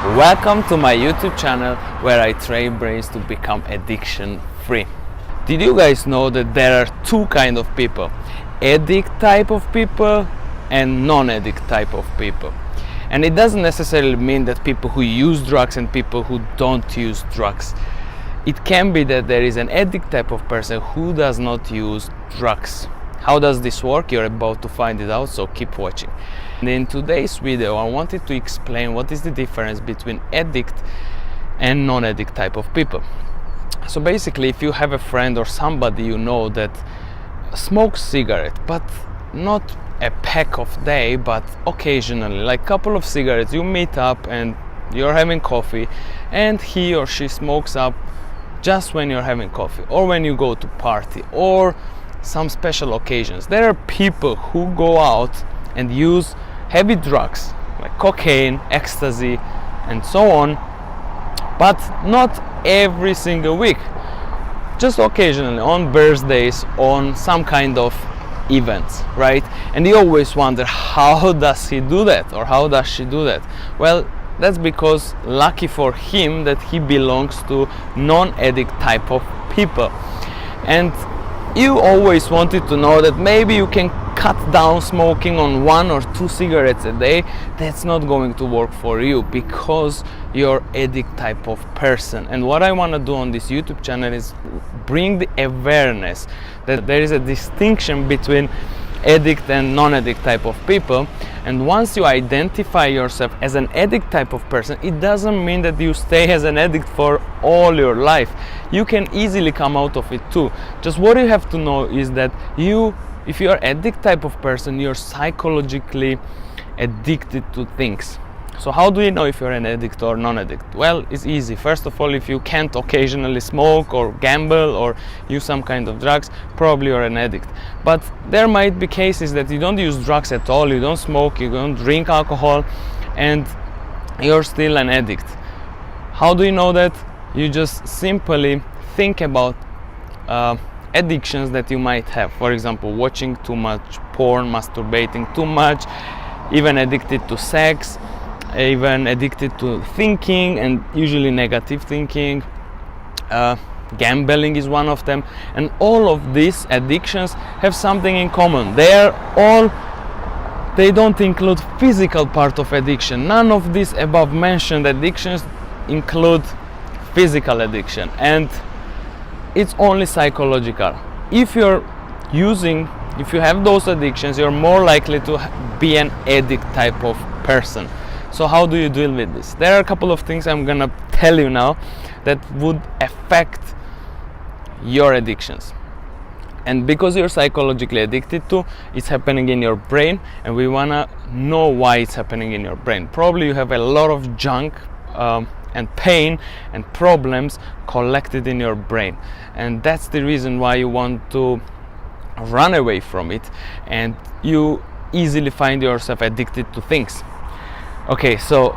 Welcome to my YouTube channel where I train brains to become addiction free. Did you guys know that there are two kinds of people? Addict type of people and non-addict type of people. And it doesn't necessarily mean that people who use drugs and people who don't use drugs. It can be that there is an addict type of person who does not use drugs. How does this work? You're about to find it out, so keep watching. And in today's video, I wanted to explain what is the difference between addict and non-addict type of people. So basically, if you have a friend or somebody you know that smokes cigarette, but not a pack of day, but occasionally, like couple of cigarettes, you meet up and you're having coffee and he or she smokes up just when you're having coffee or when you go to party or some special occasions. There are people who go out and use heavy drugs like cocaine, ecstasy and so on, but not every single week, just occasionally on birthdays, on some kind of events, right? And you always wonder, how does he do that or how does she do that? Well, that's because lucky for him that he belongs to non-addict type of people. And you always wanted to know that maybe you can cut down smoking on 1 or 2 cigarettes a day. That's not going to work for you because you're addict type of person. And what I want to do on this YouTube channel is bring the awareness that there is a distinction between addict and non-addict type of people. And once you identify yourself as an addict type of person, it doesn't mean that you stay as an addict for all your life. You can easily come out of it too. Just what you have to know is that if you're addict type of person, you're psychologically addicted to things. So how do you know if you're an addict or non-addict? Well, it's easy. First of all, if you can't occasionally smoke or gamble or use some kind of drugs, probably you're an addict. But there might be cases that you don't use drugs at all, you don't smoke, you don't drink alcohol, and you're still an addict. How do you know that? You just simply think about addictions that you might have. For example, watching too much porn, masturbating too much, even addicted to sex, even addicted to thinking, and usually negative thinking. Gambling is one of them, and all of these addictions have something in common. They don't include physical part of addiction. None of these above mentioned addictions include physical addiction, and it's only psychological. If you have those addictions, you're more likely to be an addict type of person. So how do you deal with this? There are a couple of things I'm gonna tell you now that would affect your addictions. And because you're psychologically addicted to, it's happening in your brain, and we wanna know why it's happening in your brain. Probably you have a lot of junk and pain and problems collected in your brain, and that's the reason why you want to run away from it, and you easily find yourself addicted to things. Okay, so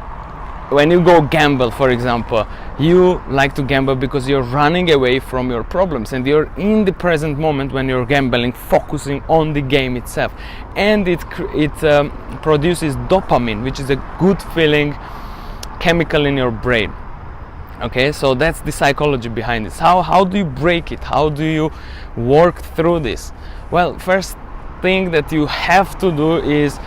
when you go gamble, for example, you like to gamble because you're running away from your problems and you're in the present moment when you're gambling, focusing on the game itself, and it produces dopamine, which is a good feeling chemical in your brain. Okay, so that's the psychology behind this. How do you break it? How do you work through this? Well, first thing that you have to do is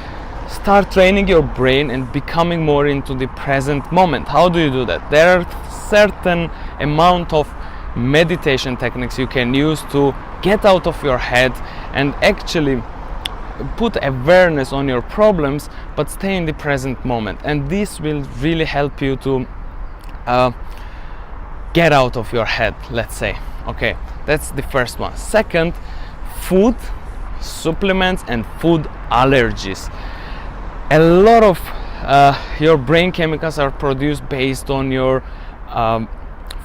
start training your brain and becoming more into the present moment. How do you do that? There are certain amount of meditation techniques you can use to get out of your head and actually put awareness on your problems, but stay in the present moment. And this will really help you to get out of your head, let's say. Okay, that's the first one. Second, food, supplements and food allergies. A lot of your brain chemicals are produced based on your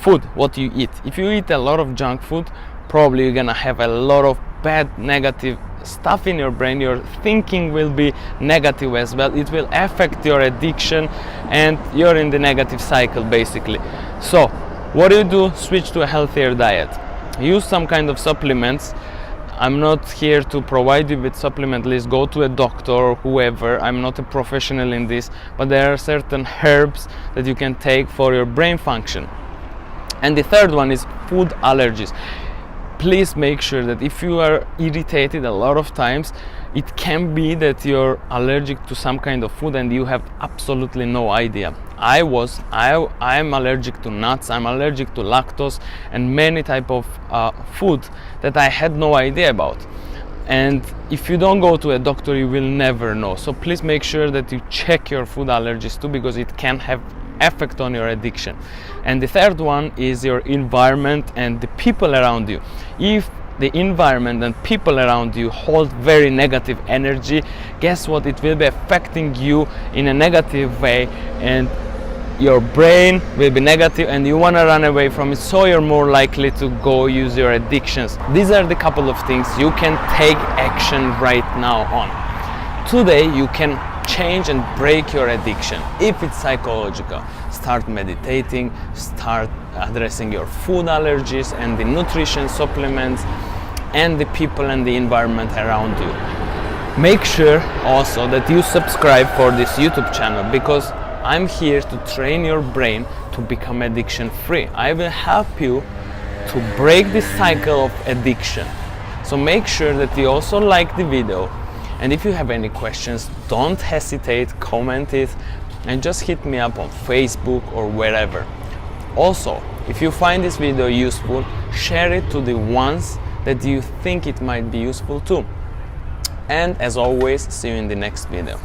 food, what you eat. If you eat a lot of junk food, probably you're gonna have a lot of bad negative stuff in your brain. Your thinking will be negative as well. It will affect your addiction and you're in the negative cycle basically. So what do? Switch to a healthier diet. Use some kind of supplements I'm not here to provide you with supplement list. Go to a doctor or whoever. I'm not a professional in this, but there are certain herbs that you can take for your brain function. And the third one is food allergies. Please make sure that if you are irritated a lot of times, it can be that you're allergic to some kind of food and you have absolutely no idea. I'm allergic to nuts, I'm allergic to lactose and many type of food that I had no idea about. And if you don't go to a doctor, you will never know. So please make sure that you check your food allergies too, because it can have effect on your addiction. And the third one is your environment and the people around you. If the environment and people around you hold very negative energy, guess what? It will be affecting you in a negative way, and your brain will be negative and you want to run away from it, so you're more likely to go use your addictions. These are the couple of things you can take action right now on. Today you can change and break your addiction. If it's psychological, start meditating, start addressing your food allergies and the nutrition supplements and the people and the environment around you. Make sure also that you subscribe for this YouTube channel, because I'm here to train your brain to become addiction free. I will help you to break this cycle of addiction. So make sure that you also like the video. And if you have any questions, don't hesitate, comment it, and just hit me up on Facebook or wherever. Also, if you find this video useful, share it to the ones that you think it might be useful to. And as always, see you in the next video.